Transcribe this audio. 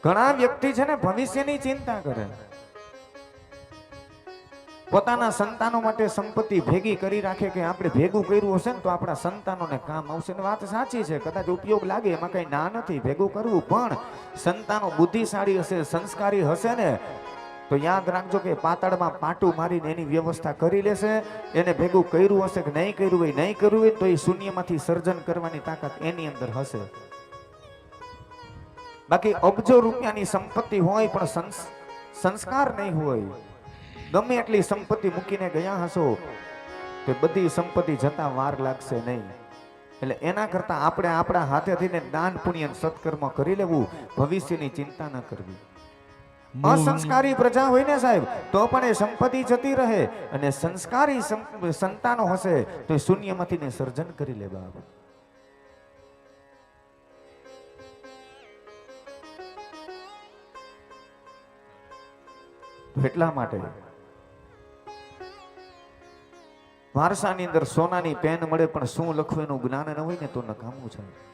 ઘણા વ્યક્તિ છે ને ભવિષ્યની ચિંતા કરે, પોતાના સંતાનો માટે સંપત્તિ ભેગી કરી રાખે કે આપણે ભેગું કર્યું હશે ને તો આપણા સંતાનોને કામ આવશે. ને વાત સાચી છે, કદાચ ઉપયોગ લાગે, એમાં કઈ ના નથી ભેગું કરવું, પણ સંતાનો બુદ્ધિશાળી હશે, સંસ્કારી હશે ને તો યાદ રાખજો કે પાતાળમાં પાટું મારીને એની વ્યવસ્થા કરી લેશે. એને ભેગું કર્યું હશે કે નહીં કર્યું હોય, નહીં કર્યું હોય તો એ શૂન્યમાંથી સર્જન કરવાની તાકાત એની અંદર હશે. બાકી અબજો રૂપિયાની સંપત્તિ હોય પણ સંસ્કાર નહીં હોય, ગમે એટલી સંપત્તિ મૂકીને ગયા હશો તો બધી સંપત્તિ જતા વાર લાગશે નહીં. એટલે એના કરતા આપણે આપણા હાથેથી દાન પુણ્ય સત્કર્મ કરી લેવું, ભવિષ્યની ચિંતા ન કરવી. અસંસ્કારી પ્રજા હોય ને સાહેબ તો પણ એ સંપત્તિ જતી રહે, અને સંસ્કારી સંતાનો હશે તો એ શૂન્યમાંથી ને સર્જન કરી લે બાપ. એટલા માટે વારસાની અંદર સોનાની પેન મળે પણ શું લખવું એનું જ્ઞાન ન હોય ને તો નકામું છે.